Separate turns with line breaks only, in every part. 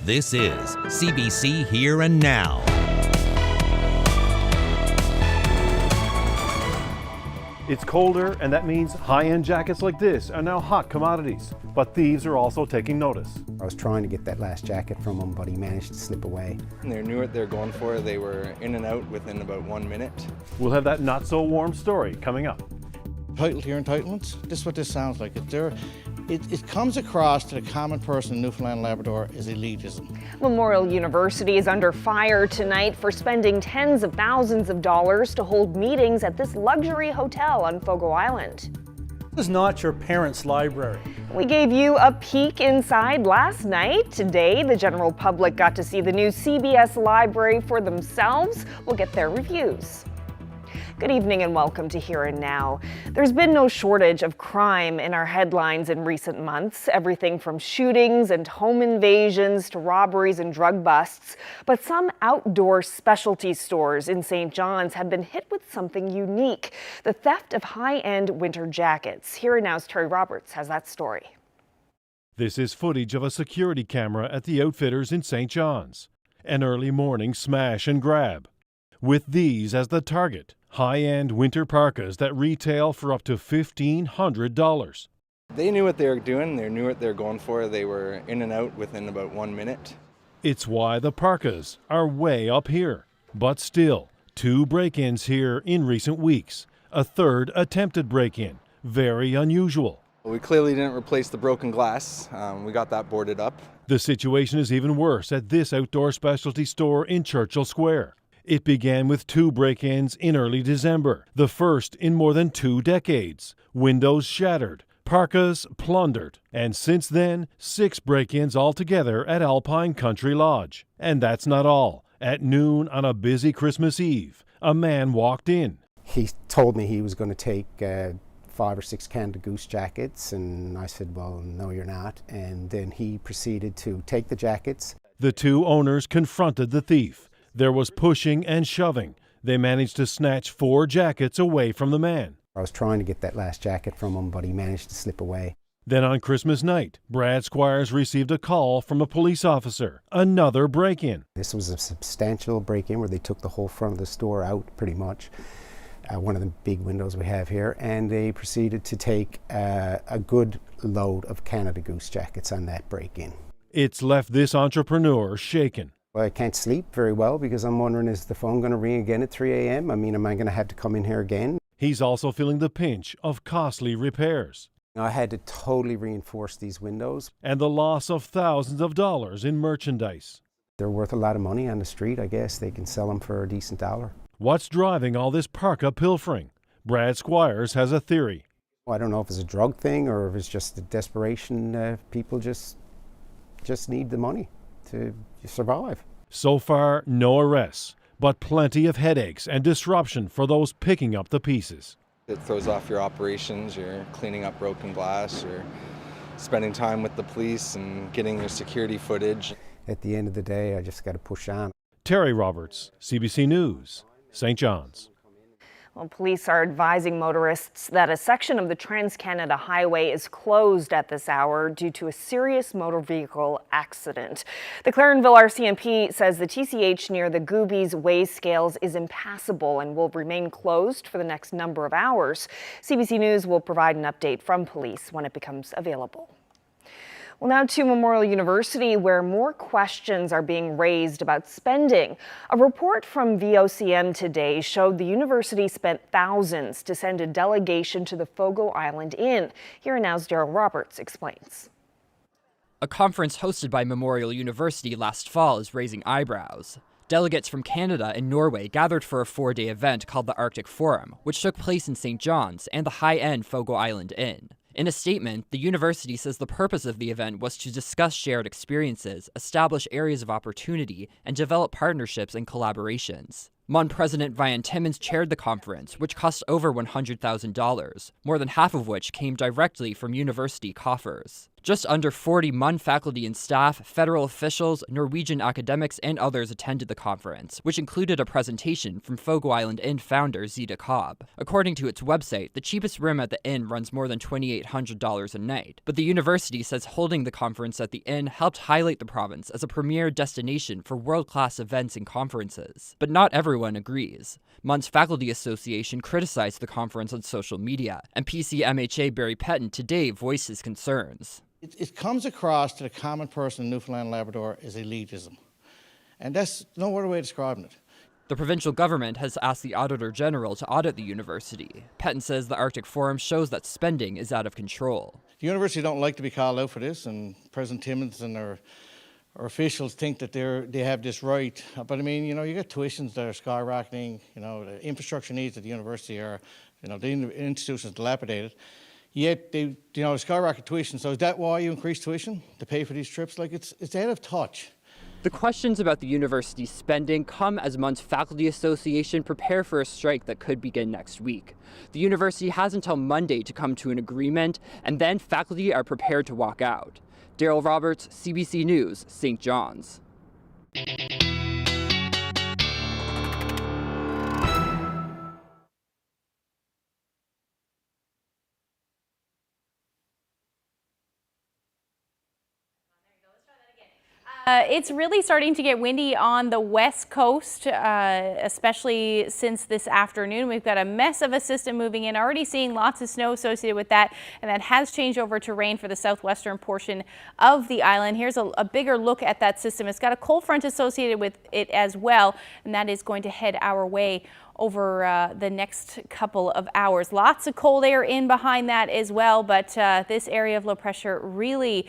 This is CBC Here and Now.
It's colder, and that means high-end jackets like this are now hot commodities. But thieves are also taking notice.
I was trying to get that last jacket from him, but he managed to slip away.
They knew what they were going for. They were in and out within about 1 minute.
We'll have that not-so-warm story coming up.
Title here, entitlements. This is what this sounds like. It comes across to the common person in Newfoundland and Labrador as elitism.
Memorial University is under fire tonight for spending tens of thousands of dollars to hold meetings at this luxury hotel on Fogo Island.
This is not your parents' library.
We gave you a peek inside last night. Today, the general public got to see the new CBS library for themselves. We'll get their reviews. Good evening and welcome to Here and Now. There's been no shortage of crime in our headlines in recent months, everything from shootings and home invasions to robberies and drug busts. But some outdoor specialty stores in St. John's have been hit with something unique, the theft of high-end winter jackets. Here and Now's Terry Roberts has that story.
This is footage of a security camera at the Outfitters in St. John's. An early morning smash and grab. With these as the target, high-end winter parkas that retail for up to $1,500.
They knew what they were doing. They knew what they were going for. They were in and out within about 1 minute.
It's why the parkas are way up here. But still, 2 break-ins here in recent weeks. A third attempted break-in. Very unusual.
We clearly didn't replace the broken glass. We got that boarded up.
The situation is even worse at this outdoor specialty store in Churchill Square. It began with 2 break-ins in early December, the first in more than 2 decades. Windows shattered, parkas plundered, and since then, 6 break-ins altogether at Alpine Country Lodge. And that's not all. At noon on a busy Christmas Eve, a man walked in.
He told me he was going to take 5 or 6 Canada Goose jackets, and I said, well, no, you're not. And then he proceeded to take the jackets.
The 2 owners confronted the thief. There was pushing and shoving. They managed to snatch 4 jackets away from the man.
I was trying to get that last jacket from him, but he managed to slip away.
Then on Christmas night, Brad Squires received a call from a police officer. Another break-in.
This was a substantial break-in where they took the whole front of the store out, pretty much. One of the big windows we have here, and they proceeded to take a good load of Canada Goose jackets on that break-in.
It's left this entrepreneur shaken.
Well, I can't sleep very well because I'm wondering, is the phone going to ring again at 3 a.m.? I mean, am I going to have to come in here again?
He's also feeling the pinch of costly repairs.
I had to totally reinforce these windows.
And the loss of thousands of dollars in merchandise.
They're worth a lot of money on the street, I guess. They can sell them for a decent dollar.
What's driving all this parka pilfering? Brad Squires has a theory.
Well, I don't know if it's a drug thing or if it's just the desperation. People just need the money to survive.
So far, no arrests, but plenty of headaches and disruption for those picking up the pieces.
It throws off your operations. You're cleaning up broken glass. You're spending time with the police and getting your security footage.
At the end of the day, I just got to push on.
Terry Roberts, CBC News, St. John's.
Well, police are advising motorists that a section of the Trans-Canada Highway is closed at this hour due to a serious motor vehicle accident. The Clarenville RCMP says the TCH near the Goobies weigh scales is impassable and will remain closed for the next number of hours. CBC News will provide an update from police when it becomes available. Well, now to Memorial University, where more questions are being raised about spending. A report from VOCM today showed the university spent thousands to send a delegation to the Fogo Island Inn. Here and Now's Daryl Roberts explains.
A conference hosted by Memorial University last fall is raising eyebrows. Delegates from Canada and Norway gathered for a 4-day event called the Arctic Forum, which took place in St. John's and the high-end Fogo Island Inn. In a statement, the university says the purpose of the event was to discuss shared experiences, establish areas of opportunity, and develop partnerships and collaborations. MUN President Vian Timmins chaired the conference, which cost over $100,000, more than half of which came directly from university coffers. Just under 40 MUN faculty and staff, federal officials, Norwegian academics, and others attended the conference, which included a presentation from Fogo Island Inn founder Zita Cobb. According to its website, the cheapest room at the inn runs more than $2,800 a night, but the university says holding the conference at the inn helped highlight the province as a premier destination for world-class events and conferences. But not everyone agrees. MUN's Faculty Association criticized the conference on social media, and PCMHA Barry Petton today voiced his concerns.
It comes across to the common person in Newfoundland and Labrador as elitism. And that's no other way of describing it.
The provincial government has asked the Auditor General to audit the university. Petton says the Arctic Forum shows that spending is out of control.
The university don't like to be called out for this, and President Timmins and our officials think that they have this right. But I mean, you know, you got tuitions that are skyrocketing, you know, the infrastructure needs at the university are, you know, the institution's dilapidated. Yet they, you know, skyrocket tuition. So is that why you increase tuition to pay for these trips? Like it's out of touch.
The questions about the university's spending come as MUN's Faculty Association prepare for a strike that could begin next week. The university has until Monday to come to an agreement, and then faculty are prepared to walk out. Daryl Roberts, CBC News, St. John's.
It's really starting to get windy on the west coast, especially since this afternoon. We've got a mess of a system moving in, already seeing lots of snow associated with that, and that has changed over to rain for the southwestern portion of the island. Here's a bigger look at that system. It's got a cold front associated with it as well, and that is going to head our way over the next couple of hours. Lots of cold air in behind that as well, but this area of low pressure really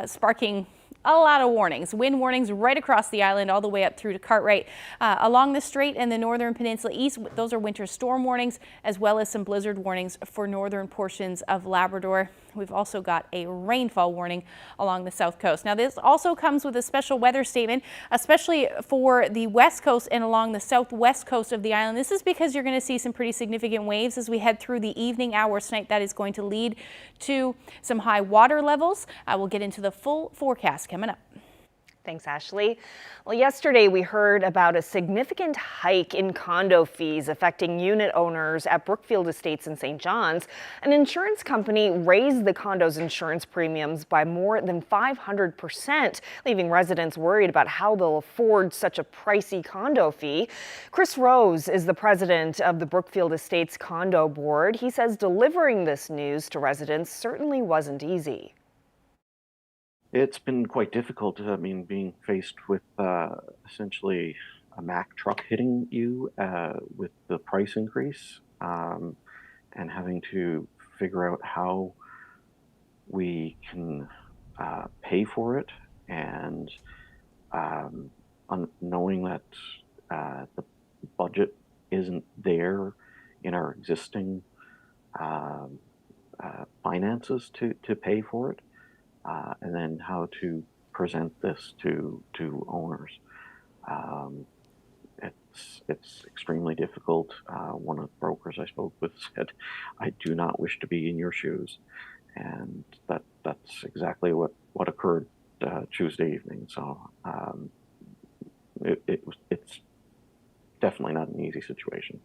sparking a lot of warnings. Wind warnings right across the island all the way up through to Cartwright. Along the strait and the northern peninsula east, those are winter storm warnings, as well as some blizzard warnings for northern portions of Labrador. We've also got a rainfall warning along the south coast. Now, this also comes with a special weather statement, especially for the west coast and along the southwest coast of the island. This is because you're going to see some pretty significant waves as we head through the evening hours tonight. That is going to lead to some high water levels. We'll get into the full forecast coming up.
Thanks, Ashley. Well, yesterday we heard about a significant hike in condo fees affecting unit owners at Brookfield Estates in St. John's. An insurance company raised the condo's insurance premiums by more than 500%, leaving residents worried about how they'll afford such a pricey condo fee. Chris Rose is the president of the Brookfield Estates Condo Board. He says delivering this news to residents certainly wasn't easy.
It's been quite difficult. I mean, being faced with essentially a Mack truck hitting you with the price increase and having to figure out how we can pay for it, and knowing that the budget isn't there in our existing finances to pay for it. And then how to present this to owners. It's extremely difficult. One of the brokers I spoke with said, "I do not wish to be in your shoes," and that's exactly what occurred Tuesday evening. So it's definitely not an easy situation.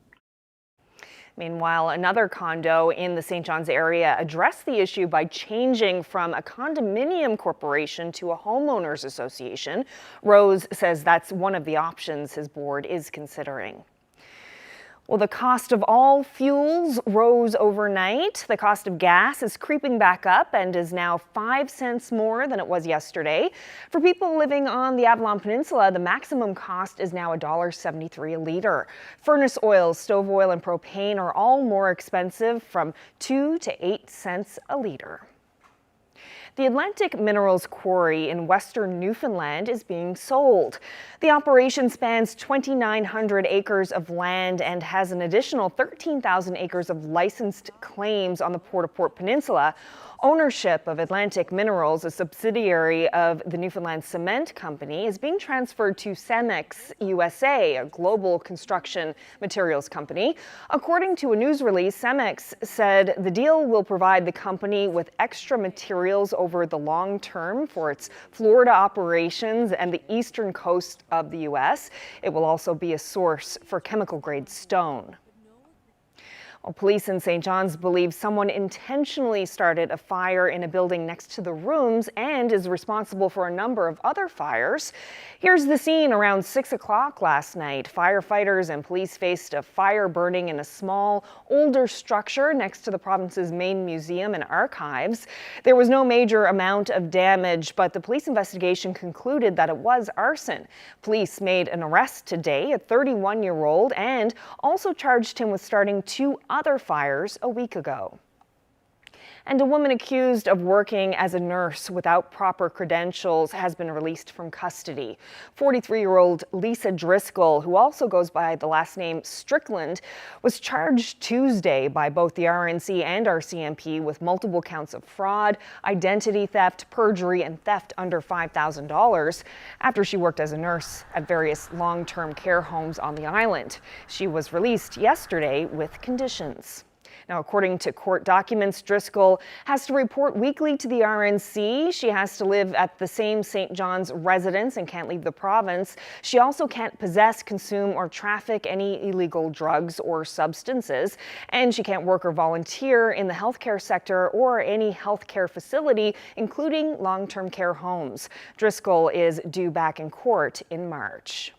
Meanwhile, another condo in the St. John's area addressed the issue by changing from a condominium corporation to a homeowners association. Rose says that's one of the options his board is considering. Well, the cost of all fuels rose overnight. The cost of gas is creeping back up and is now 5 cents more than it was yesterday. For people living on the Avalon Peninsula, the maximum cost is now $1.73 a litre. Furnace oil, stove oil, and propane are all more expensive, from 2 to 8 cents a litre. The Atlantic Minerals Quarry in western Newfoundland is being sold. The operation spans 2,900 acres of land and has an additional 13,000 acres of licensed claims on the Port-au-Port Peninsula. Ownership of Atlantic Minerals, a subsidiary of the Newfoundland Cement Company, is being transferred to Cemex USA, a global construction materials company. According to a news release, Cemex said the deal will provide the company with extra materials over over the long term for its Florida operations and the eastern coast of the U.S. It will also be a source for chemical-grade stone. Well, police in St. John's believe someone intentionally started a fire in a building next to the rooms and is responsible for a number of other fires. Here's the scene around 6 o'clock last night. Firefighters and police faced a fire burning in a small, older structure next to the province's main museum and archives. There was no major amount of damage, but the police investigation concluded that it was arson. Police made an arrest today, a 31-year-old, and also charged him with starting 2 other fires a week ago. And a woman accused of working as a nurse without proper credentials has been released from custody. 43-year-old Lisa Driscoll, who also goes by the last name Strickland, was charged Tuesday by both the RNC and RCMP with multiple counts of fraud, identity theft, perjury, and theft under $5,000 after she worked as a nurse at various long-term care homes on the island. She was released yesterday with conditions. Now, according to court documents, Driscoll has to report weekly to the RNC. She has to live at the same St. John's residence and can't leave the province. She also can't possess, consume, or traffic any illegal drugs or substances. And she can't work or volunteer in the healthcare sector or any healthcare facility, including long-term care homes. Driscoll is due back in court in March.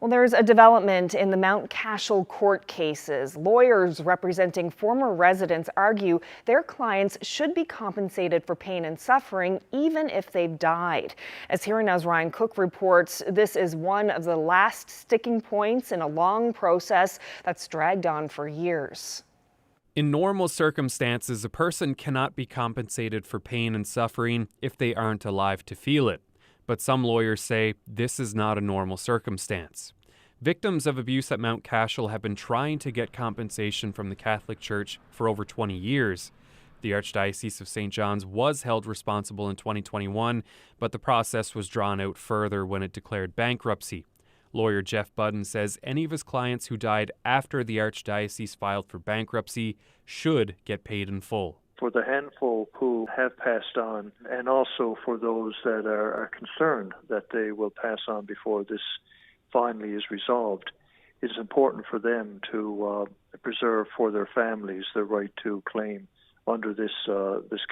Well, there's a development in the Mount Cashel court cases. Lawyers representing former residents argue their clients should be compensated for pain and suffering, even if they've died. As Here and Now's Ryan Cook reports, this is one of the last sticking points in a long process that's dragged on for years.
In normal circumstances, a person cannot be compensated for pain and suffering if they aren't alive to feel it. But some lawyers say this is not a normal circumstance. Victims of abuse at Mount Cashel have been trying to get compensation from the Catholic Church for over 20 years. The Archdiocese of St. John's was held responsible in 2021, but the process was drawn out further when it declared bankruptcy. Lawyer Jeff Budden says any of his clients who died after the Archdiocese filed for bankruptcy should get paid in full.
For the handful who have passed on, and also for those that are concerned that they will pass on before this finally is resolved, it's important for them to preserve for their families the right to claim under this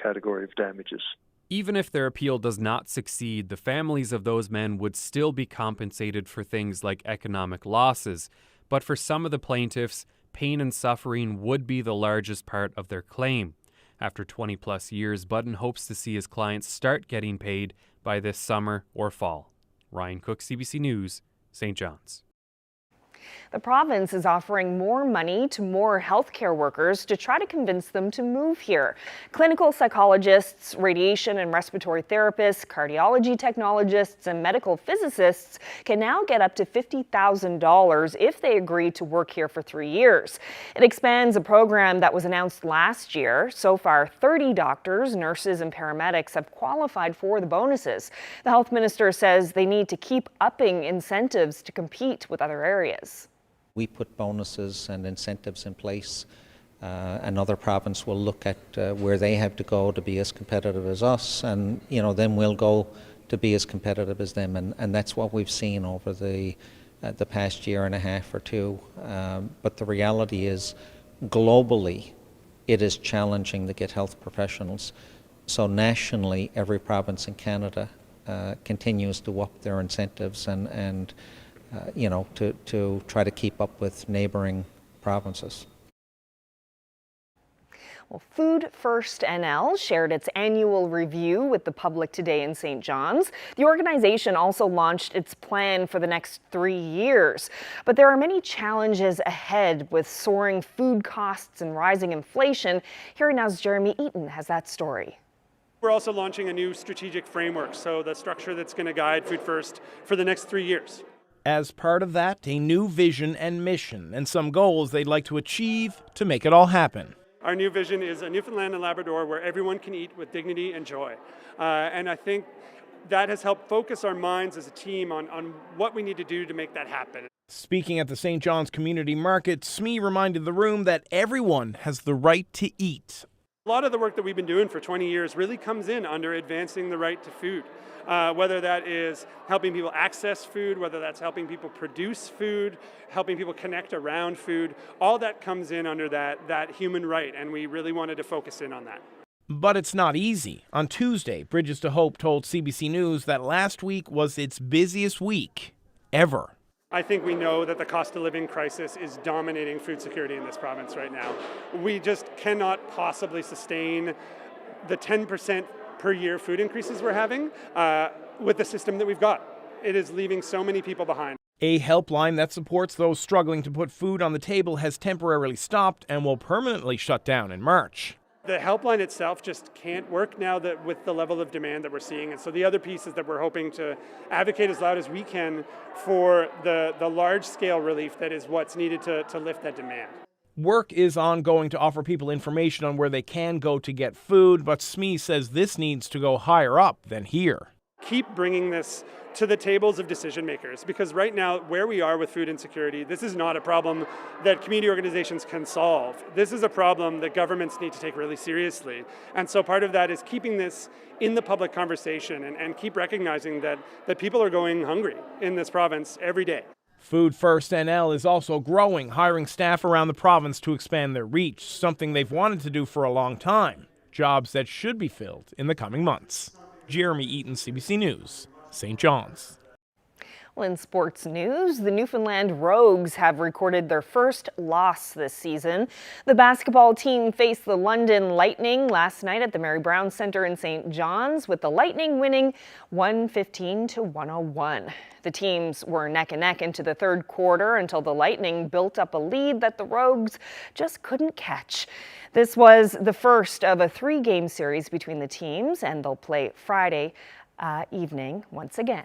category of damages.
Even if their appeal does not succeed, the families of those men would still be compensated for things like economic losses. But for some of the plaintiffs, pain and suffering would be the largest part of their claim. After 20-plus years, Budden hopes to see his clients start getting paid by this summer or fall. Ryan Cook, CBC News, St. John's.
The province is offering more money to more healthcare workers to try to convince them to move here. Clinical psychologists, radiation and respiratory therapists, cardiology technologists, and medical physicists can now get up to $50,000 if they agree to work here for 3 years. It expands a program that was announced last year. So far, 30 doctors, nurses, and paramedics have qualified for the bonuses. The health minister says they need to keep upping incentives to compete with other areas.
We put bonuses and incentives in place. Another province will look at where they have to go to be as competitive as us, and then we'll go to be as competitive as them, and that's what we've seen over the past year and a half or two. But the reality is, globally, it is challenging to get health professionals. So nationally, every province in Canada continues to up their incentives and to try to keep up with neighboring provinces.
Well, Food First NL shared its annual review with the public today in St. John's. The organization also launched its plan for the next 3 years. But there are many challenges ahead with soaring food costs and rising inflation. Here Now's Jeremy Eaton has that story.
We're also launching a new strategic framework, so the structure that's going to guide Food First for the next 3 years.
As part of that, a new vision and mission and some goals they'd like to achieve to make it all happen.
Our new vision is a Newfoundland and Labrador where everyone can eat with dignity and joy. And I think that has helped focus our minds as a team on what we need to do to make that happen.
Speaking at the St. John's Community Market, Smee reminded the room that everyone has the right to eat.
A lot of the work that we've been doing for 20 years really comes in under advancing the right to food. Whether that is helping people access food, whether that's helping people produce food, helping people connect around food, all that comes in under that human right, and we really wanted to focus in on that.
But it's not easy. On Tuesday, Bridges to Hope told CBC News that last week was its busiest week ever.
I think we know that the cost of living crisis is dominating food security in this province right now. We just cannot possibly sustain the 10% per year food increases we're having with the system that we've got. It is leaving so many people behind.
A helpline that supports those struggling to put food on the table has temporarily stopped and will permanently shut down in March.
The helpline itself just can't work now that with the level of demand that we're seeing. And so the other piece is that we're hoping to advocate as loud as we can for the large-scale relief that is what's needed to lift that demand.
Work is ongoing to offer people information on where they can go to get food, but Smee says this needs to go higher up than here.
Keep bringing this to the tables of decision makers, because right now where we are with food insecurity, this is not a problem that community organizations can solve. This is a problem that governments need to take really seriously. And so part of that is keeping this in the public conversation and keep recognizing that people are going hungry in this province every day.
Food First NL is also growing, hiring staff around the province to expand their reach, something they've wanted to do for a long time. Jobs that should be filled in the coming months. Jeremy Eaton, CBC News, St. John's.
Well, in sports news, the Newfoundland Rogues have recorded their first loss this season. The basketball team faced the London Lightning last night at the Mary Brown Centre in St. John's, with the Lightning winning 115-101. The teams were neck and neck into the third quarter until the Lightning built up a lead that the Rogues just couldn't catch. This was the first of a 3-game series between the teams, and they'll play Friday evening once again.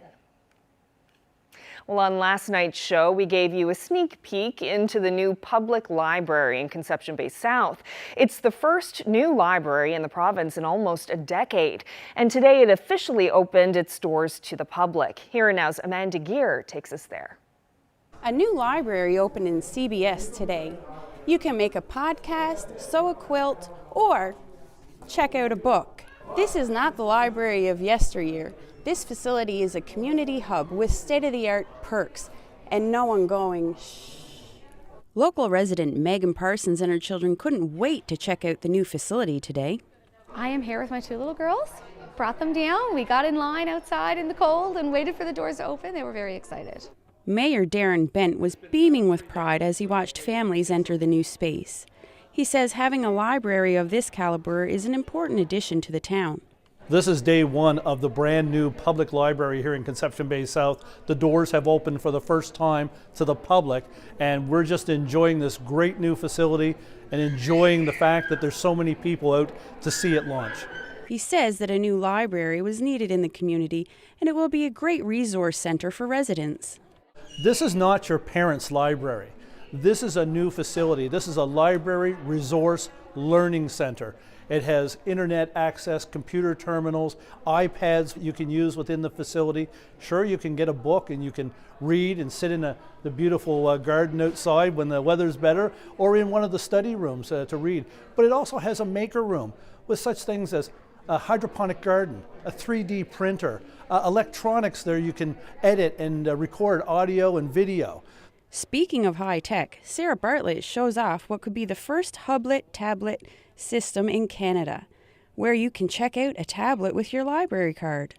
Well, on last night's show, we gave you a sneak peek into the new public library in Conception Bay South. It's the first new library in the province in almost a decade, and today it officially opened its doors to the public. Here and Now's Amanda Gear takes us there.
A new library opened in CBS today. You can make a podcast, sew a quilt, or check out a book. This is not the library of yesteryear. This facility is a community hub with state-of-the-art perks and no one going shh. Local resident Megan Parsons and her children couldn't wait to check out the new facility today.
I am here with my 2 little girls. Brought them down. We got in line outside in the cold and waited for the doors to open. They were very excited.
Mayor Darren Bent was beaming with pride as he watched families enter the new space. He says having a library of this caliber is an important addition to the town.
This is day one of the brand new public library here in Conception Bay South. The doors have opened for the first time to the public, and we're just enjoying this great new facility and enjoying the fact that there's so many people out to see it launch.
He says that a new library was needed in the community, and it will be a great resource center for residents.
This is not your parents' library. This is a new facility. This is a library resource learning center. It has internet access, computer terminals, iPads you can use within the facility. Sure, you can get a book and you can read and sit in the beautiful garden outside when the weather's better, or in one of the study rooms to read. But it also has a maker room with such things as a hydroponic garden, a 3D printer, electronics there you can edit and record audio and video.
Speaking of high tech, Sarah Bartlett shows off what could be the first hublet tablet system in Canada, where you can check out a tablet with your library card.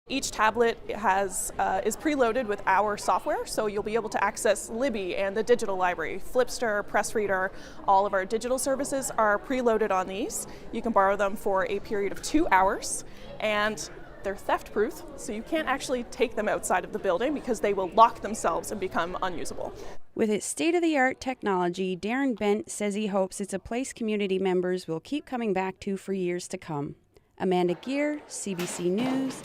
Each tablet is preloaded with our software, so you'll be able to access Libby and the digital library, Flipster, PressReader. All of our digital services are preloaded on these. You can borrow them for a period of 2 hours, and they're theft-proof, so you can't actually take them outside of the building because they will lock themselves and become unusable.
With its state-of-the-art technology, Darren Bent says he hopes it's a place community members will keep coming back to for years to come. Amanda Gear, CBC News.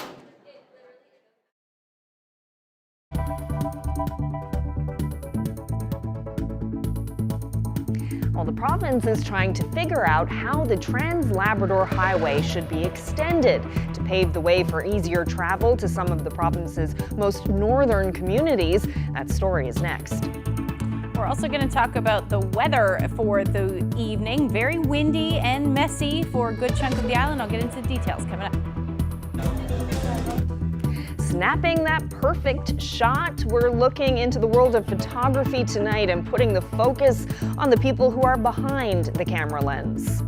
Well, the province is trying to figure out how the Trans-Labrador Highway should be extended to pave the way for easier travel to some of the province's most northern communities. That story is next.
We're also going to talk about the weather for the evening. Very windy and messy for a good chunk of the island. I'll get into the details coming up.
Snapping that perfect shot. We're looking into the world of photography tonight and putting the focus on the people who are behind the camera lens.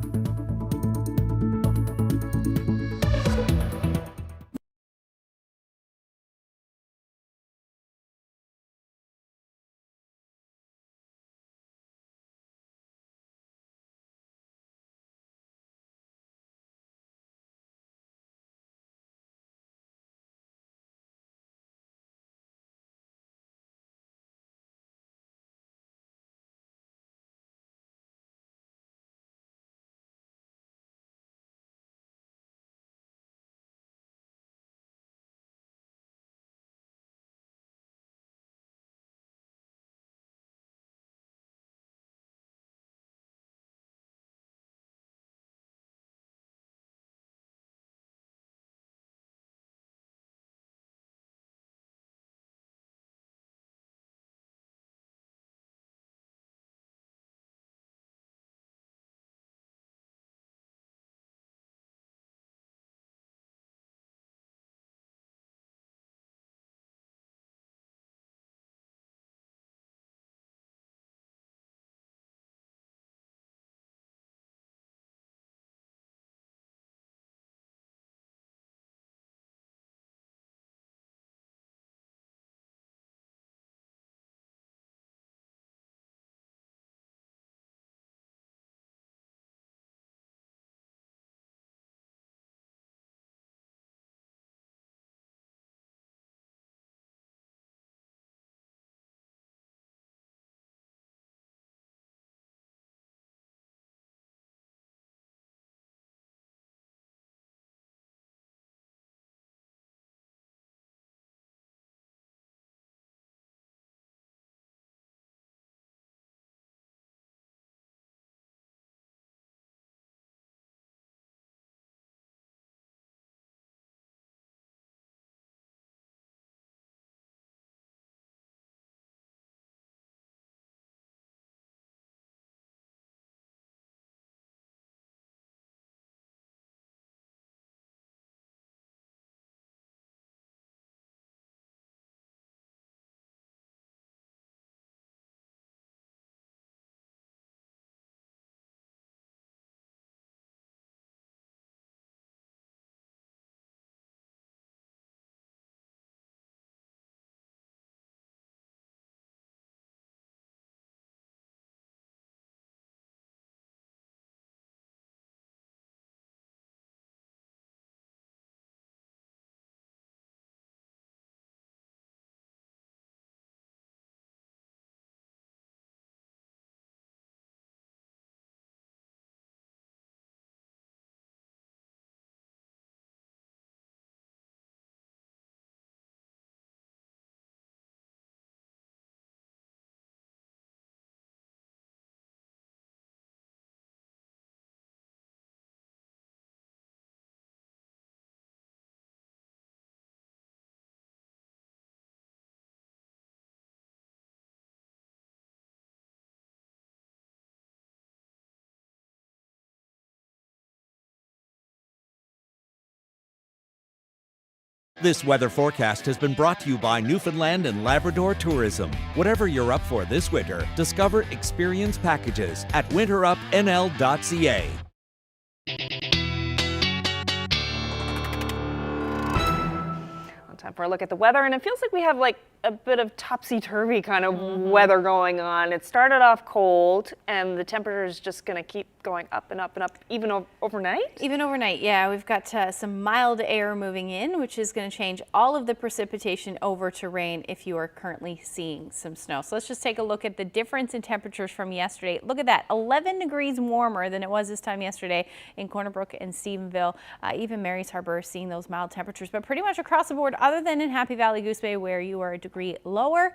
This weather forecast has been brought to you by Newfoundland and Labrador Tourism. Whatever you're up for this winter, discover experience packages at winterupnl.ca.
Time for a look at the weather, and it feels like we have like a bit of topsy-turvy kind of weather going on. It started off cold, and the temperature is just going to keep going up and up and up, even overnight?
Even overnight, yeah. We've got some mild air moving in, which is going to change all of the precipitation over to rain if you are currently seeing some snow. So let's just take a look at the difference in temperatures from yesterday. Look at that, 11 degrees warmer than it was this time yesterday in Corner Brook and Stephenville. Even Mary's Harbor seeing those mild temperatures, but pretty much across the board, other than in Happy Valley Goose Bay, where you are a degree lower,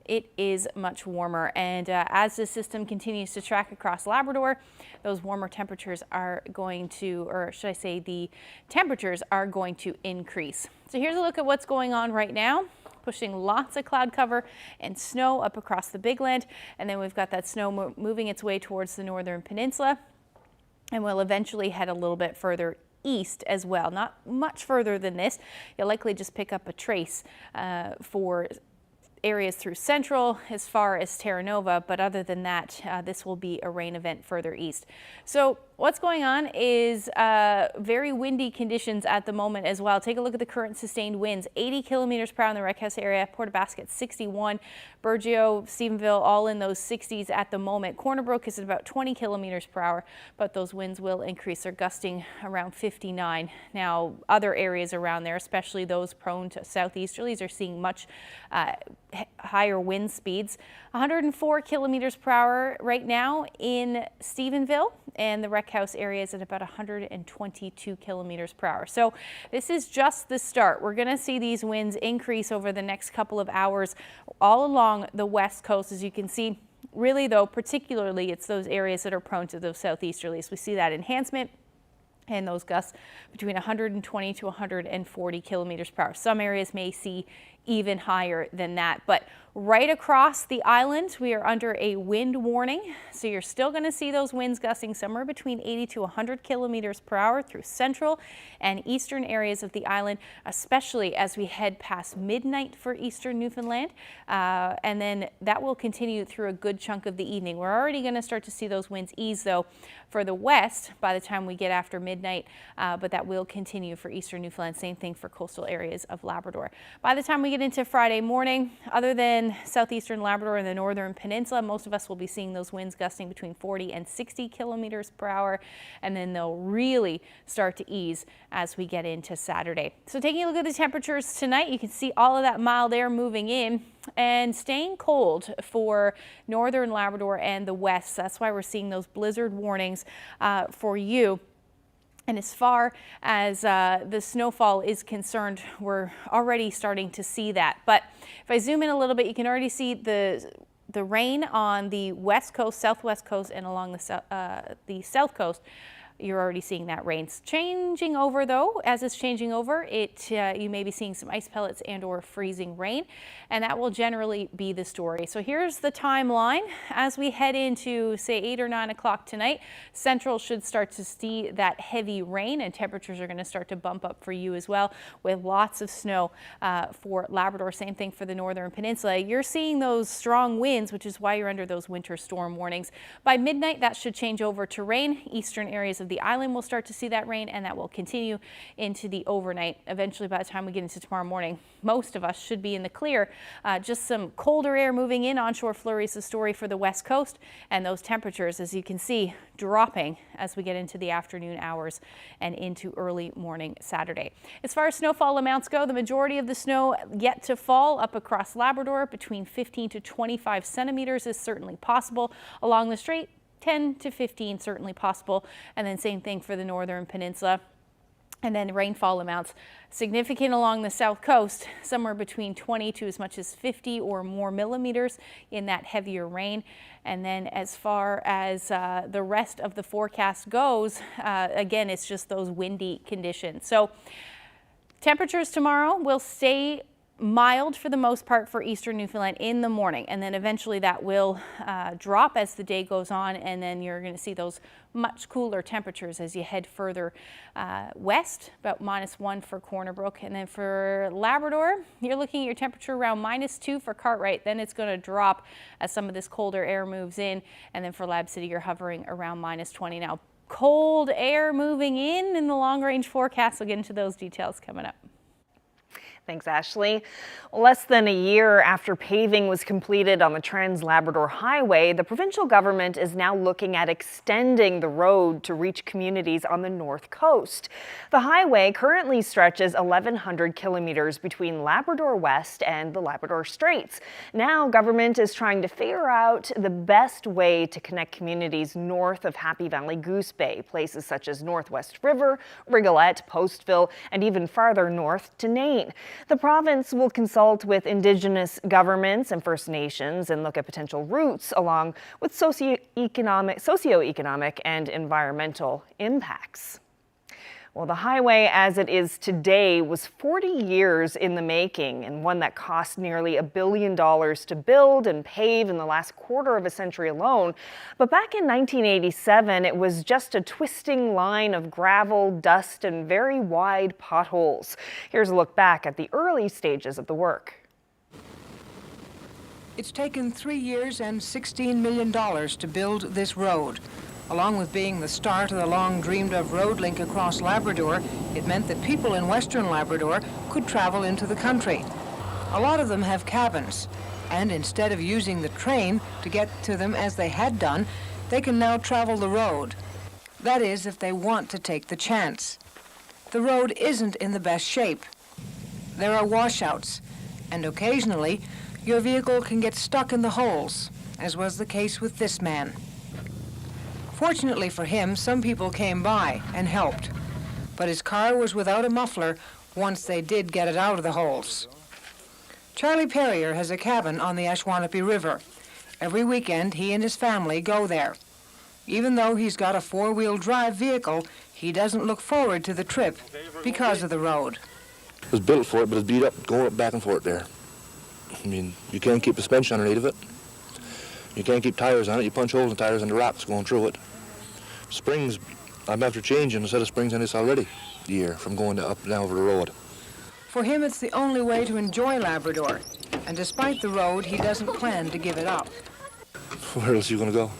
it is much warmer. And as the system continues to track across Labrador, those warmer temperatures are going to, or should I say, the temperatures are going to increase. So here's a look at what's going on right now. pushing lots of cloud cover and snow up across the Big Land. And then we've got that snow moving its way towards the northern peninsula, and we'll eventually head a little bit further east as well. Not much further than this. You'll likely just pick up a trace for areas through central as far as Terra Nova, but other than that, this will be a rain event further east. So what's going on is very windy conditions at the moment as well. Take a look at the current sustained winds. 80 kilometers per hour in the Wreck House area, Port aux Basques 61, Burgeo, Stephenville, all in those 60s at the moment. Corner Brook is at about 20 kilometers per hour, but those winds will increase. They're gusting around 59. Now, other areas around there, especially those prone to southeasterlies, are seeing much higher wind speeds. 104 kilometers per hour right now in Stephenville, and the Wreck House area is at about 122 kilometers per hour. So this is just the start. We're going to see these winds increase over the next couple of hours all along the west coast. As you can see, really though, particularly it's those areas that are prone to those southeasterlies. We see that enhancement and those gusts between 120 to 140 kilometers per hour. Some areas may see even higher than that, but right across the island we are under a wind warning, so you're still going to see those winds gusting somewhere between 80 to 100 kilometers per hour through central and eastern areas of the island, especially as we head past midnight for eastern Newfoundland, and then that will continue through a good chunk of the evening. We're already going to start to see those winds ease though for the west by the time we get after midnight, but that will continue for eastern Newfoundland. Same thing for coastal areas of Labrador. By the time we get into Friday morning, other than southeastern Labrador and the northern peninsula, most of us will be seeing those winds gusting between 40 and 60 kilometers per hour, and then they'll really start to ease as we get into Saturday. So taking a look at the temperatures tonight, you can see all of that mild air moving in and staying cold for northern Labrador and the west. That's why we're seeing those blizzard warnings for you. And as far as the snowfall is concerned, we're already starting to see that. But if I zoom in a little bit, you can already see the rain on the west coast, southwest coast, and along the south coast. You're already seeing that rain's changing over though. As it's changing over, you may be seeing some ice pellets and or freezing rain, and that will generally be the story. So here's the timeline. As we head into say 8 or 9 o'clock tonight, central should start to see that heavy rain, and temperatures are going to start to bump up for you as well, with lots of snow for Labrador. Same thing for the northern peninsula. You're seeing those strong winds, which is why you're under those winter storm warnings. By midnight, that should change over to rain. Eastern areas of the island will start to see that rain, and that will continue into the overnight. Eventually, by the time we get into tomorrow morning, most of us should be in the clear. Just some colder air moving in. Onshore flurries, the story for the west coast, and those temperatures, as you can see, dropping as we get into the afternoon hours and into early morning Saturday. As far as snowfall amounts go, the majority of the snow yet to fall up across Labrador, between 15 to 25 centimeters is certainly possible. Along the strait, 10 to 15 certainly possible, and then same thing for the northern peninsula. And then rainfall amounts significant along the south coast, somewhere between 20 to as much as 50 or more millimeters in that heavier rain. And then as far as the rest of the forecast goes, again, it's just those windy conditions. So temperatures tomorrow will stay mild for the most part for eastern Newfoundland in the morning, and then eventually that will drop as the day goes on, and then you're going to see those much cooler temperatures as you head further west, about -1 for Corner Brook. And then for Labrador, you're looking at your temperature around -2 for Cartwright. Then it's going to drop as some of this colder air moves in, and then for Lab City, you're hovering around -20 now. Cold air moving in the long range forecast. We'll get into those details coming up.
Thanks, Ashley. Less than a year after paving was completed on the Trans-Labrador Highway, the provincial government is now looking at extending the road to reach communities on the north coast. The highway currently stretches 1,100 kilometers between Labrador West and the Labrador Straits. Now, government is trying to figure out the best way to connect communities north of Happy Valley Goose Bay, places such as Northwest River, Rigolette, Postville, and even farther north to Nain. The province will consult with Indigenous governments and First Nations and look at potential routes along with socioeconomic and environmental impacts. Well, the highway as it is today was 40 years in the making, and one that cost nearly $1 billion to build and pave in the last quarter of a century alone. But back in 1987, it was just a twisting line of gravel, dust, and very wide potholes. Here's a look back at the early stages of the work.
It's taken 3 years and $16 million to build this road. Along with being the start of the long dreamed of road link across Labrador, it meant that people in western Labrador could travel into the country. A lot of them have cabins, and instead of using the train to get to them as they had done, they can now travel the road. That is, if they want to take the chance. The road isn't in the best shape. There are washouts, and occasionally your vehicle can get stuck in the holes, as was the case with this man. Fortunately for him, some people came by and helped, but his car was without a muffler once they did get it out of the holes. Charlie Perrier has a cabin on the Ashwanapi River. Every weekend, he and his family go there. Even though he's got a four-wheel drive vehicle, he doesn't look forward to the trip because of the road.
It was built for it, but it's beat up going up back and forth there. I mean, you can't keep suspension underneath of it. You can't keep tires on it. You punch holes in tires and the rocks going through it. Springs, I'm after changing a set of springs on this already a year from going up and down over the road.
For him, it's the only way to enjoy Labrador. And despite the road, he doesn't plan to give it up.
Where else are you going to go?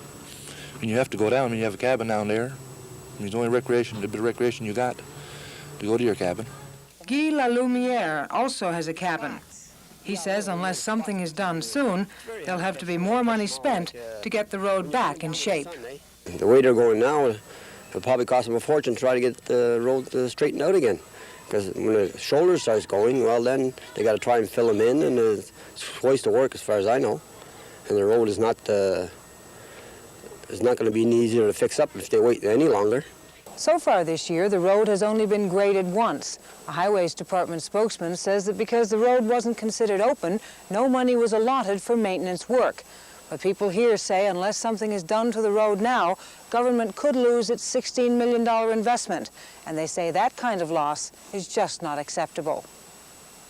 I mean, you have to go down. I mean, you have a cabin down there. I mean, it's the only recreation, the bit of recreation you got to go to your cabin.
Guy Lalumiere also has a cabin. He says unless something is done soon, there'll have to be more money spent to get the road back in shape.
The way they're going now, it'll probably cost them a fortune to try to get the road straightened out again. Because when the shoulder starts going, well, then they got to try and fill them in, and it's twice the work as far as I know. And the road is not going to be any easier to fix up if they wait any longer.
So far this year, the road has only been graded once. A Highways Department spokesman says that because the road wasn't considered open, no money was allotted for maintenance work. But people here say unless something is done to the road now, government could lose its $16 million investment. And they say that kind of loss is just not acceptable.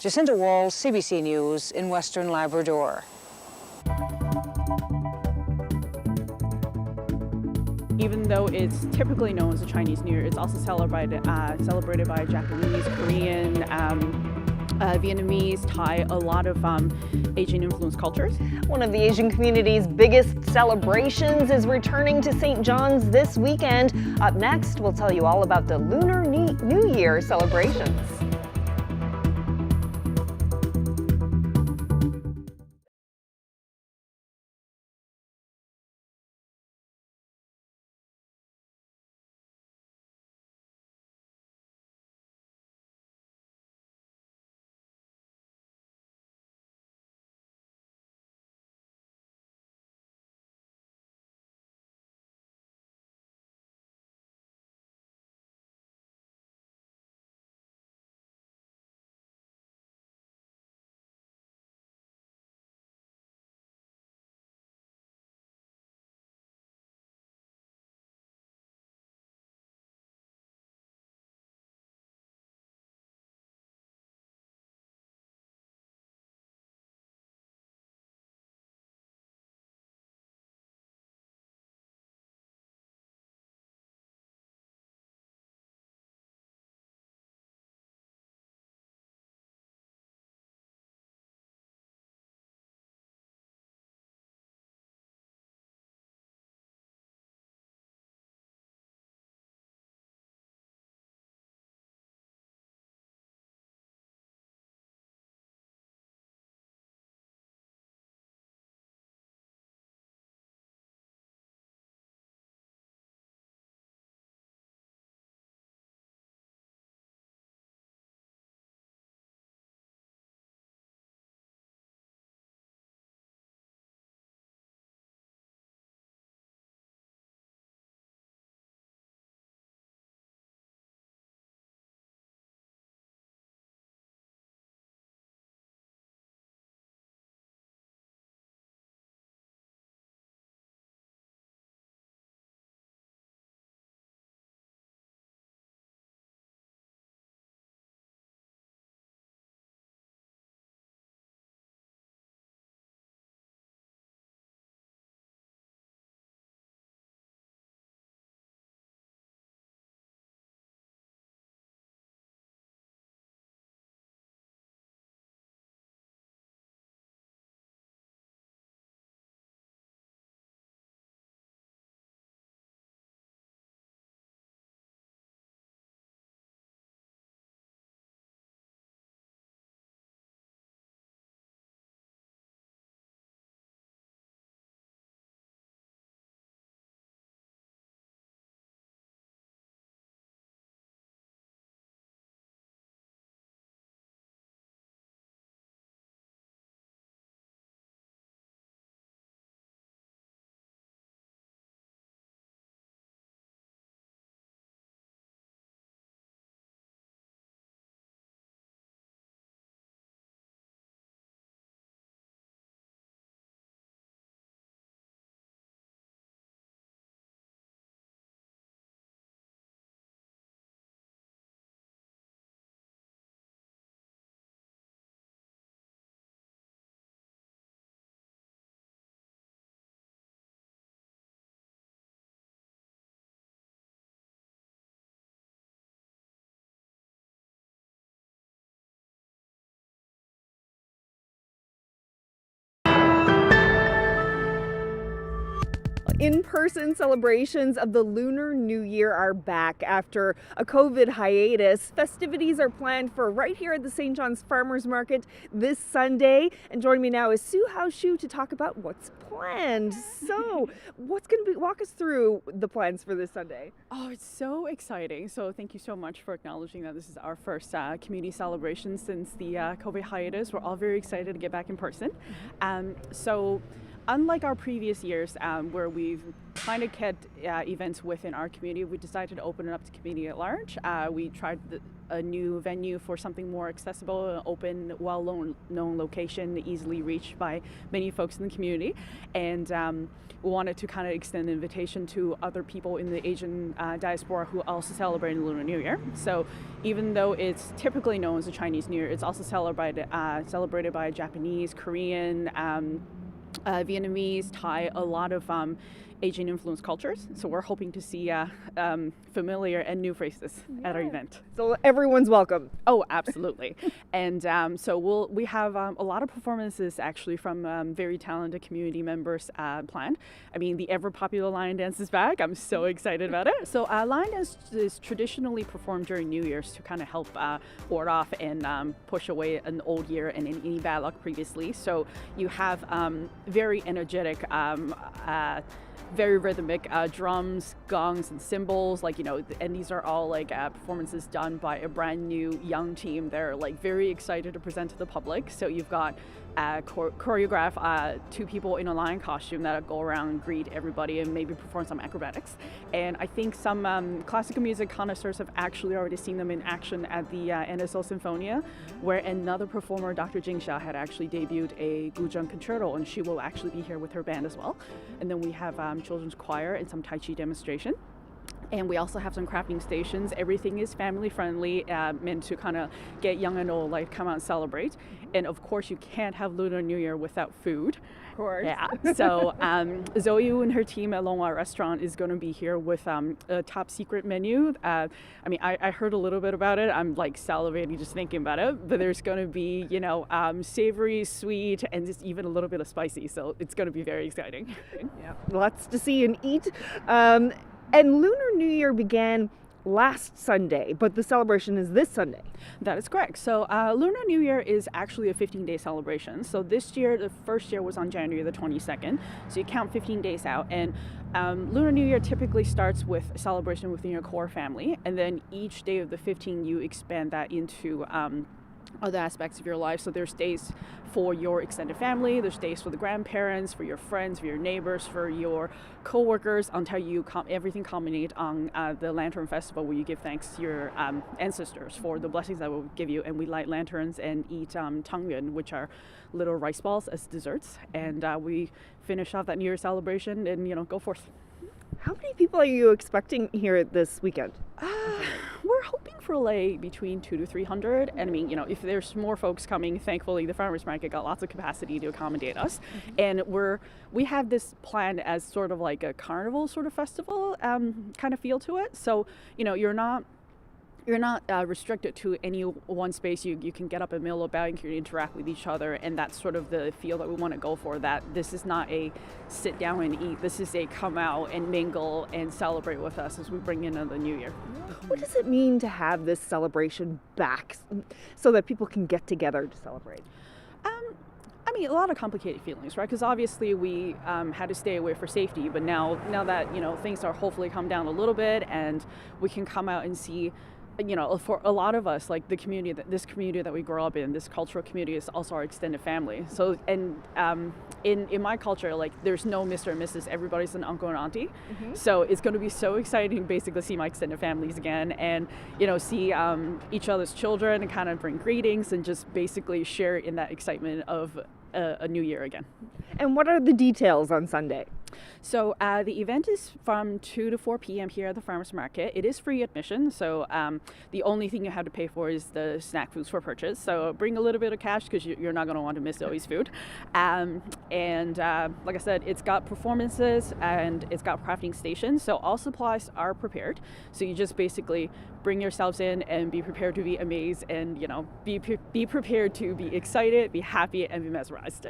Jacinta Wall, CBC News in Western Labrador.
Even though it's typically known as the Chinese New Year, it's also celebrated by Japanese, Korean, Vietnamese, Thai, a lot of Asian influenced cultures.
One of the Asian community's biggest celebrations is returning to St. John's this weekend. Up next, we'll tell you all about the Lunar New Year celebrations. In-person celebrations of the Lunar New Year are back after a COVID hiatus. Festivities are planned for right here at the St. John's Farmers Market this Sunday. And joining me now is Sue Shu to talk about what's planned. So, walk us through the plans for this Sunday.
Oh, it's so exciting. So thank you so much for acknowledging that this is our first community celebration since the COVID hiatus. We're all very excited to get back in person. So unlike our previous years where we've kind of kept events within our community, we decided to open it up to community at large. We tried a new venue for something more accessible, an open, well-known location, easily reached by many folks in the community. And we wanted to kind of extend an invitation to other people in the Asian diaspora who also celebrate the Lunar New Year. So even though it's typically known as the Chinese New Year, it's also celebrated by Japanese, Korean, Vietnamese, Thai, a lot of Asian influenced cultures. So we're hoping to see familiar and new faces at our event.
So everyone's welcome.
Oh, absolutely. And so we have a lot of performances actually from very talented community members planned. I mean, the ever popular lion dance is back. I'm so excited about it. So lion dance is traditionally performed during New Year's to kind of help ward off and push away an old year and any bad luck previously. So you have very energetic, very rhythmic drums, gongs, and cymbals, and these are all performances done by a brand new young team. They're very excited to present to the public. So you've got choreograph two people in a lion costume that go around and greet everybody and maybe perform some acrobatics. And I think some classical music connoisseurs have actually already seen them in action at the NSO Sinfonia, where another performer, Dr. Jing Xia, had actually debuted a guzheng concerto, and she will actually be here with her band as well. And then we have children's choir and some Tai Chi demonstration. And we also have some crafting stations. Everything is family friendly, meant to kind of get young and old, come out and celebrate. And of course, you can't have Lunar New Year without food.
Of course.
Yeah. So Zoe and her team at Longhua Restaurant is going to be here with a top secret menu. I heard a little bit about it. I'm salivating just thinking about it. But there's going to be, savory, sweet, and just even a little bit of spicy. So it's going to be very exciting.
Yeah, lots to see and eat. And Lunar New Year began last Sunday, but the celebration is this Sunday.
That is correct. So Lunar New Year is actually a 15-day celebration. So this year, the first year was on January the 22nd. So you count 15 days out. And Lunar New Year typically starts with a celebration within your core family. And then each day of the 15, you expand that into other aspects of your life. So there's days for your extended family, there's days for the grandparents, for your friends, for your neighbors, for your co-workers, until you everything culminate on the Lantern Festival, where you give thanks to your ancestors for the blessings that will give you. And we light lanterns and eat tangyuan, which are little rice balls, as desserts. And we finish off that New Year celebration and go forth.
How many people are you expecting here this weekend?
We're hoping for between 200 to 300. And if there's more folks coming, thankfully the farmers market got lots of capacity to accommodate us. And we have this planned as sort of like a carnival sort of festival kind of feel to it. So you're not restricted to any one space. You can get up and mill about, and you can interact with each other, and that's sort of the feel that we want to go for. That this is not a sit down and eat. This is a come out and mingle and celebrate with us as we bring in the new year.
What does it mean to have this celebration back so that people can get together to celebrate?
A lot of complicated feelings, right? Because obviously we had to stay away for safety, but now that things are hopefully come down a little bit, and we can come out and see. For a lot of us, this community that we grow up in, this cultural community is also our extended family. So, and in my culture, there's no Mr. and Mrs. Everybody's an uncle and auntie. Mm-hmm. So it's going to be so exciting, basically, to see my extended families again, and see each other's children and kind of bring greetings and just basically share in that excitement of a new year again.
And what are the details on Sunday?
So the event is from 2 to 4 p.m. here at the farmers market. It is free admission, so the only thing you have to pay for is the snack foods for purchase. So bring a little bit of cash, because you're not going to want to miss Zoe's food. And like I said, it's got performances and it's got crafting stations, so all supplies are prepared. So you just basically bring yourselves in and be prepared to be amazed, and be prepared to be excited, be happy, and be mesmerized.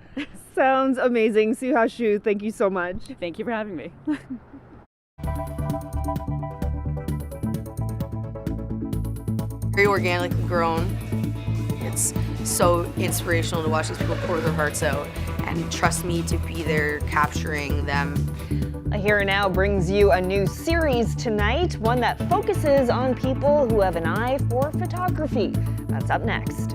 Sounds amazing. Sue Shu, thank you so much.
Thank you for having me.
Very organically grown. It's so inspirational to watch these people pour their hearts out and trust me to be there capturing them.
A Here and Now brings you a new series tonight, one that focuses on people who have an eye for photography. That's up next.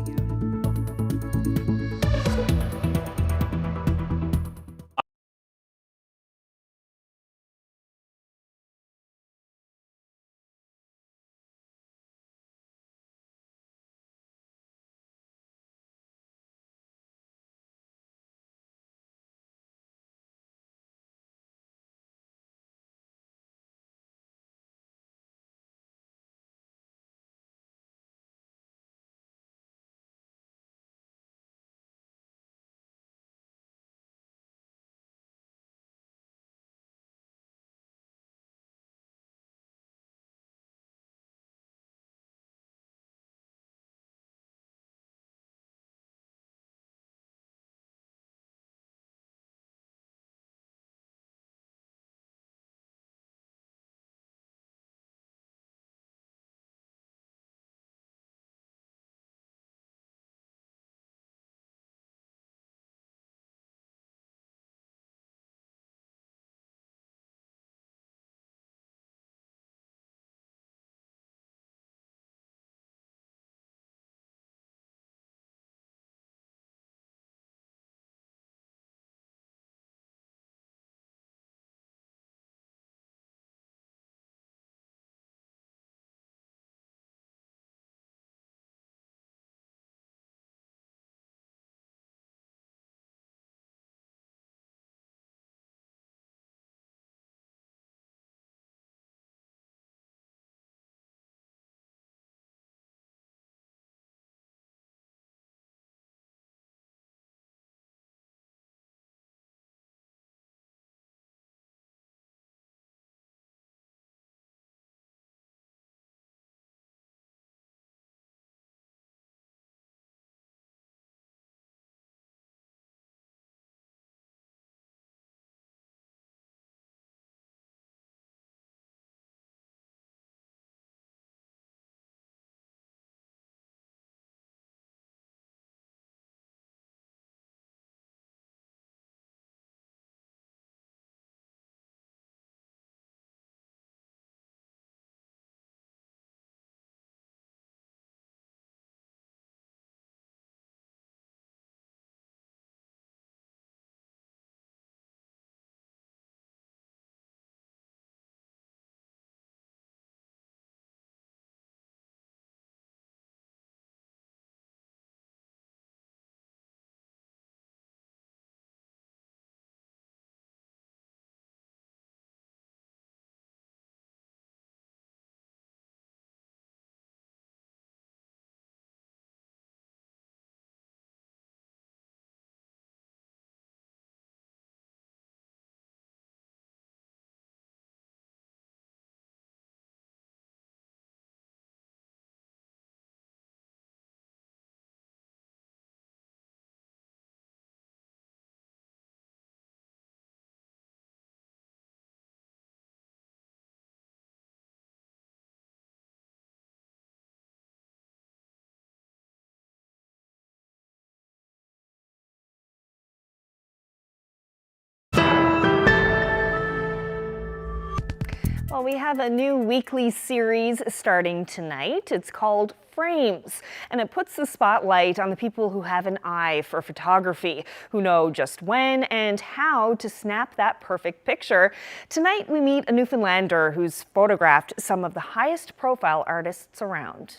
Well, we have a new weekly series starting tonight. It's called Frames, and it puts the spotlight on the people who have an eye for photography, who know just when and how to snap that perfect picture. Tonight, we meet a Newfoundlander who's photographed some of the highest profile artists around.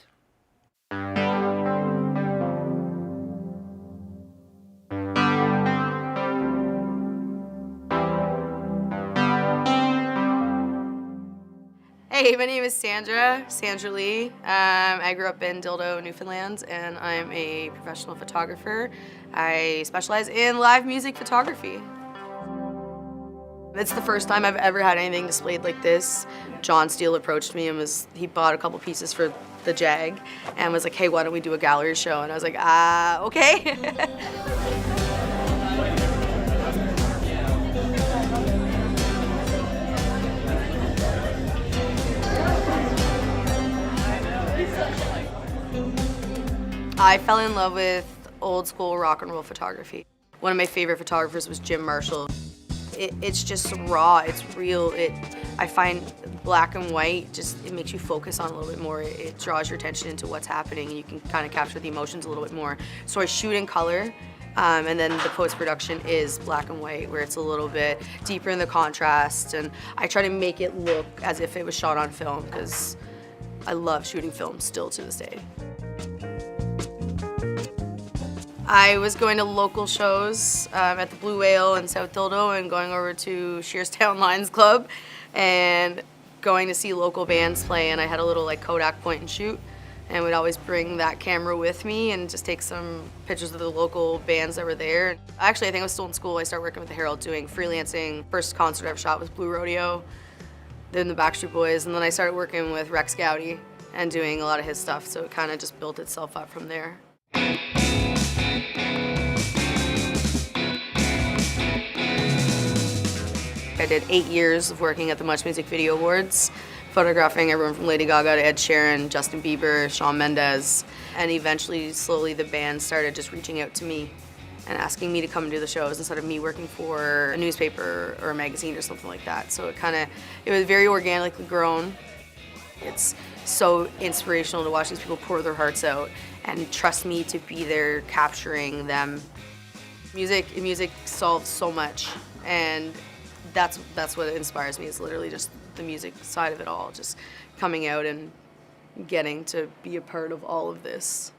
Hey, my name is Sandra Lee. I grew up in Dildo, Newfoundland, and I'm a professional photographer. I specialize in live music photography. It's the first time I've ever had anything displayed like this. John Steele approached me and he bought a couple pieces for the JAG and was like, hey, why don't we do a gallery show? And I was like, okay. I fell in love with old school rock and roll photography. One of my favorite photographers was Jim Marshall. It's just raw, it's real. I find black and white it makes you focus on a little bit more. It draws your attention into what's happening and you can kind of capture the emotions a little bit more. So I shoot in color, and then the post-production is black and white, where it's a little bit deeper in the contrast, and I try to make it look as if it was shot on film, because I love shooting film still to this day. I was going to local shows at the Blue Whale in South Dildo and going over to Shearstown Lions Club and going to see local bands play, and I had a little like Kodak point and shoot and would always bring that camera with me and just take some pictures of the local bands that were there. Actually, I think I was still in school. I started working with the Herald doing freelancing. First concert I ever shot was Blue Rodeo, then the Backstreet Boys, and then I started working with Rex Gowdy and doing a lot of his stuff, so it kind of just built itself up from there. I did 8 years of working at the Much Music Video Awards, photographing everyone from Lady Gaga to Ed Sheeran, Justin Bieber, Shawn Mendes, and eventually, slowly, the band started just reaching out to me and asking me to come and do the shows instead of me working for a newspaper or a magazine or something like that. So it was very organically grown. It's so inspirational to watch these people pour their hearts out and trust me to be there capturing them. Music solves so much, and that's what inspires me. It's literally just the music side of it all, just coming out and getting to be a part of all of this.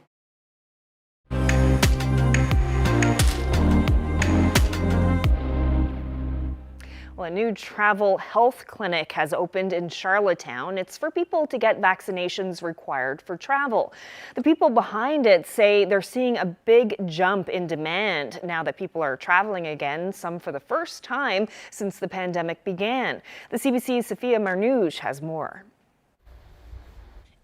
Well, a new travel health clinic has opened in Charlottetown. It's for people to get vaccinations required for travel. The people behind it say they're seeing a big jump in demand now that people are traveling again, some for the first time since the pandemic began. The CBC's Sophia Marnouche has more.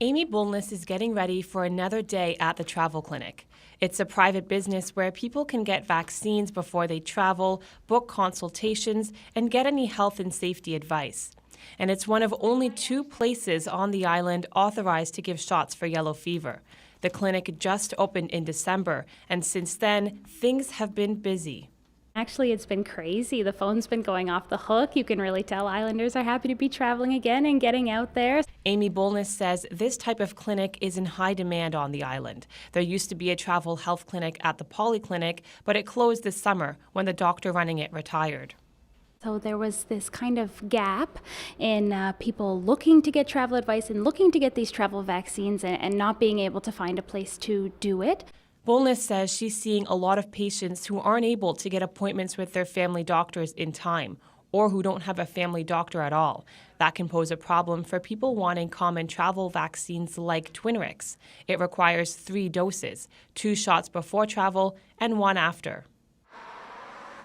Amy Bolness is getting ready for another day at the travel clinic. It's a private business where people can get vaccines before they travel, book consultations, and get any health and safety advice. And it's one of only 2 places on the island authorized to give shots for yellow fever. The clinic just opened in December, and since then, things have been busy.
Actually, it's been crazy. The phone's been going off the hook. You can really tell Islanders are happy to be traveling again and getting out there.
Amy Bolness says this type of clinic is in high demand on the island. There used to be a travel health clinic at the Polyclinic, but it closed this summer when the doctor running it retired.
So there was this kind of gap in people looking to get travel advice and looking to get these travel vaccines and not being able to find a place to do it.
Bolness says she's seeing a lot of patients who aren't able to get appointments with their family doctors in time, or who don't have a family doctor at all. That can pose a problem for people wanting common travel vaccines like Twinrix. It requires 3 doses, 2 shots before travel and 1 after.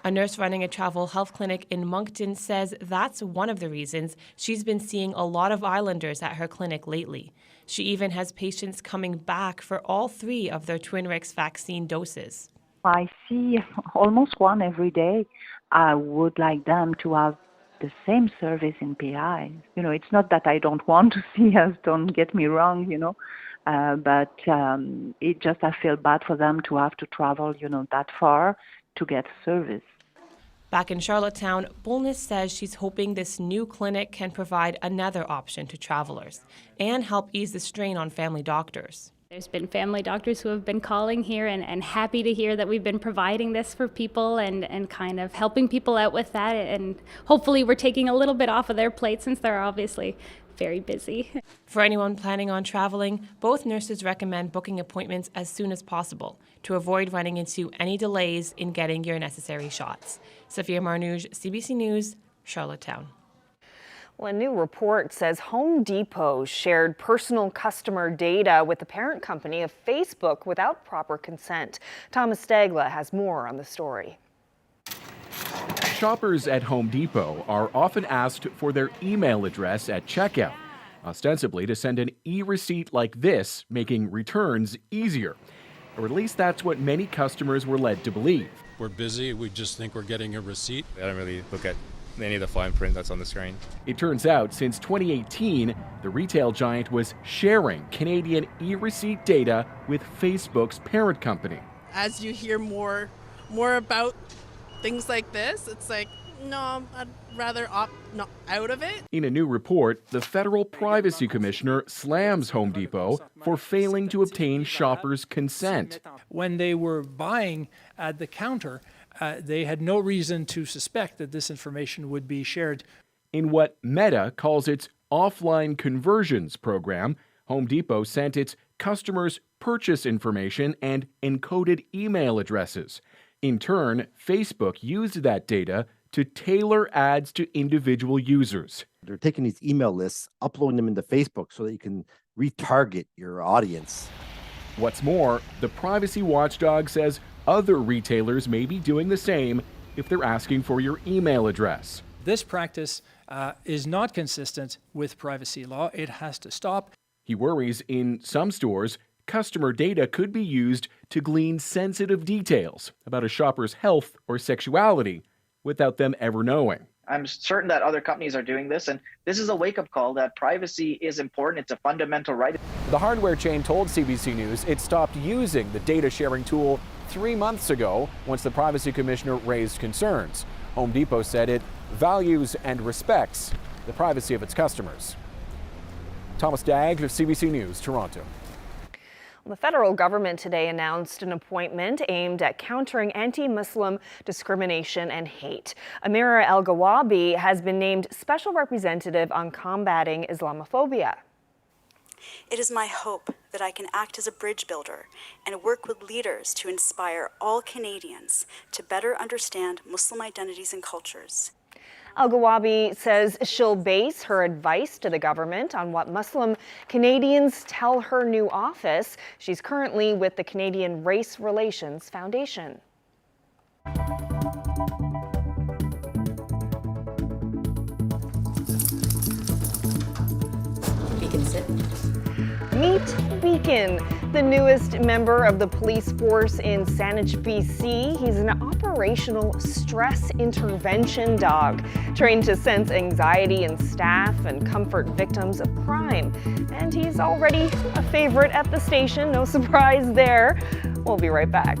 A nurse running a travel health clinic in Moncton says that's one of the reasons she's been seeing a lot of Islanders at her clinic lately. She even has patients coming back for all 3 of their Twinrix vaccine doses.
I see almost one every day. I would like them to have the same service in PI. It's not that I don't want to see us, don't get me wrong, but it just, I feel bad for them to have to travel, that far to get service.
Back in Charlottetown, Bolness says she's hoping this new clinic can provide another option to travelers and help ease the strain on family doctors.
There's been family doctors who have been calling here and happy to hear that we've been providing this for people and kind of helping people out with that. And hopefully we're taking a little bit off of their plate since they're obviously very busy.
For anyone planning on traveling, both nurses recommend booking appointments as soon as possible to avoid running into any delays in getting your necessary shots. Sophia Marnouche, CBC News, Charlottetown.
Well, a new report says Home Depot shared personal customer data with the parent company of Facebook without proper consent. Thomas Stagla has more on the story.
Shoppers at Home Depot are often asked for their email address at checkout, ostensibly to send an e-receipt like this, making returns easier. Or at least that's what many customers were led to believe.
We're busy, we just think we're getting a receipt. I don't really look at
any of the fine print that's on the screen.
It turns out since 2018, the retail giant was sharing Canadian e-receipt data with Facebook's parent company.
As you hear more about things like this, it's like, no, I'd rather opt not out of it.
In a new report, the Federal Privacy Commissioner slams Home Depot for failing to obtain shoppers' consent.
When they were buying at the counter, they had no reason to suspect that this information would be shared.
In what Meta calls its offline conversions program, Home Depot sent its customers' purchase information and encoded email addresses. In turn, Facebook used that data to tailor ads to individual users.
They're taking these email lists, uploading them into Facebook so that you can retarget your audience.
What's more, the privacy watchdog says other retailers may be doing the same if they're asking for your email address.
This practice is not consistent with privacy law. It has to stop.
He worries in some stores, customer data could be used to glean sensitive details about a shopper's health or sexuality without them ever knowing.
I'm certain that other companies are doing this, and this is a wake-up call that privacy is important. It's a fundamental right.
The hardware chain told CBC News it stopped using the data sharing tool 3 months ago once the privacy commissioner raised concerns. Home Depot said it values and respects the privacy of its customers. Thomas Dagg of CBC News, Toronto.
The federal government today announced an appointment aimed at countering anti-Muslim discrimination and hate. Amira El-Gawabi has been named Special Representative on combating Islamophobia.
It is my hope that I can act as a bridge builder and work with leaders to inspire all Canadians to better understand Muslim identities and cultures.
El-Gawabi says she'll base her advice to the government on what Muslim Canadians tell her new office. She's currently with the Canadian Race Relations Foundation.
Beacon, sit.
Meet Beacon, the newest member of the police force in Saanich, BC. He's an operational stress intervention dog, trained to sense anxiety in staff and comfort victims of crime. And he's already a favorite at the station, no surprise there. We'll be right back.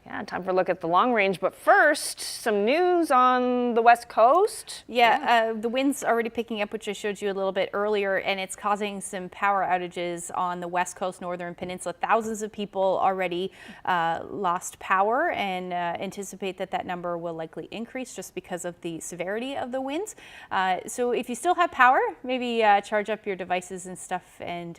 Yeah, time for a look at the long range, but first, some news on the West Coast.
The wind's already picking up, which I showed you a little bit earlier, and it's causing some power outages on the West Coast, Northern Peninsula. Thousands of people already lost power, and anticipate that number will likely increase just because of the severity of the winds. So if you still have power, maybe charge up your devices and stuff, and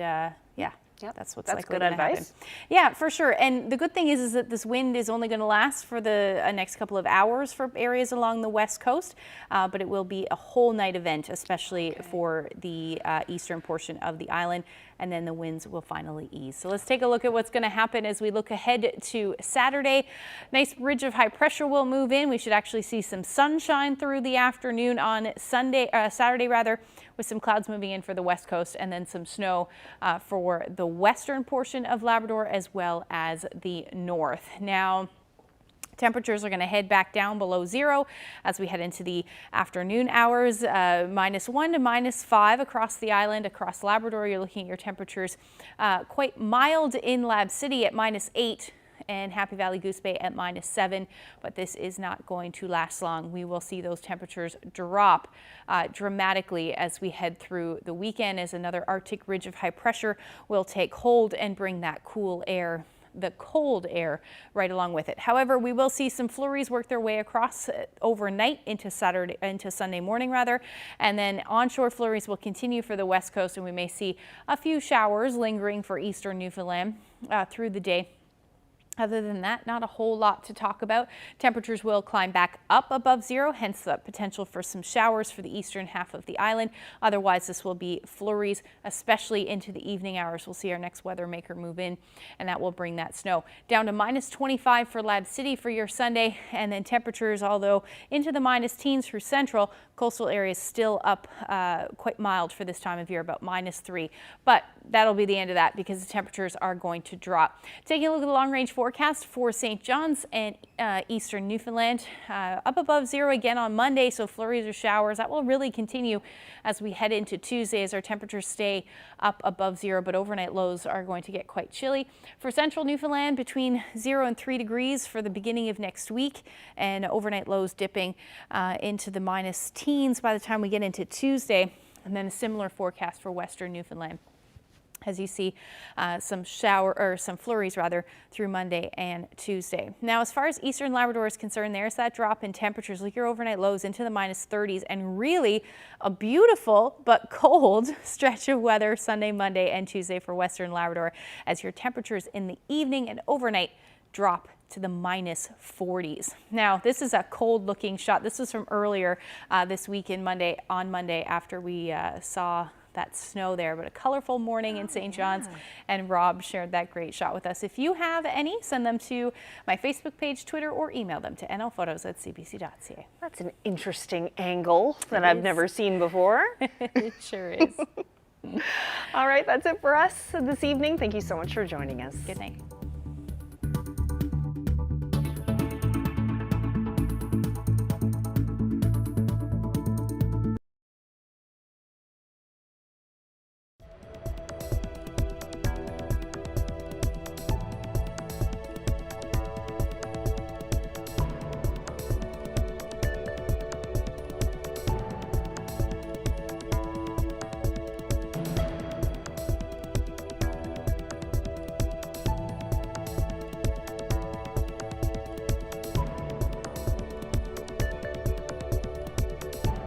that's what's likely going to happen. Yeah, for sure. And the good thing is that this wind is only going to last for the next couple of hours for areas along the West Coast, but it will be a whole night event, especially for the eastern portion of the island, and then the winds will finally ease. So let's take a look at what's going to happen as we look ahead to Saturday. Nice ridge of high pressure will move in. We should actually see some sunshine through the afternoon on Saturday rather, with some clouds moving in for the West Coast, and then some snow for the western portion of Labrador as well as the north. Now, temperatures are going to head back down below zero as we head into the afternoon hours, -1 to -5 across the island. Across Labrador, you're looking at your temperatures quite mild in Lab City at -8. And Happy Valley Goose Bay at -7, but this is not going to last long. We will see those temperatures drop dramatically as we head through the weekend, as another Arctic ridge of high pressure will take hold and bring that cool air, the cold air, right along with it. However, we will see some flurries work their way across overnight into Sunday morning rather, and then onshore flurries will continue for the West Coast, and we may see a few showers lingering for eastern Newfoundland through the day. Other than that, not a whole lot to talk about. Temperatures will climb back up above zero, hence the potential for some showers for the eastern half of the island. Otherwise, this will be flurries, especially into the evening hours. We'll see our next weather maker move in, and that will bring that snow down to -25 for Lab City for your Sunday. And then temperatures, although into the minus teens for central, coastal areas still up quite mild for this time of year, about -3. But that'll be the end of that because the temperatures are going to drop. Taking a look at the long range forecast for St. John's and eastern Newfoundland, up above zero again on Monday, so flurries or showers. That will really continue as we head into Tuesday as our temperatures stay up above zero, but overnight lows are going to get quite chilly. For central Newfoundland, between 0 and 3 degrees for the beginning of next week, and overnight lows dipping into the minus teens by the time we get into Tuesday, and then a similar forecast for western Newfoundland, as you see some flurries rather through Monday and Tuesday. Now, as far as eastern Labrador is concerned, there's that drop in temperatures. Look at your overnight lows into the -30s, and really a beautiful but cold stretch of weather Sunday, Monday, and Tuesday for western Labrador, as your temperatures in the evening and overnight drop to the -40s. Now, this is a cold looking shot. This was from earlier this weekend, on Monday, after we saw that snow there, but a colorful morning in St. John's, and Rob shared that great shot with us. If you have any, send them to my Facebook page, Twitter, or email them to nlphotos@cbc.ca.
That's an interesting angle that I've never seen before.
It sure is.
All right, that's it for us this evening. Thank you so much for joining us.
Good night.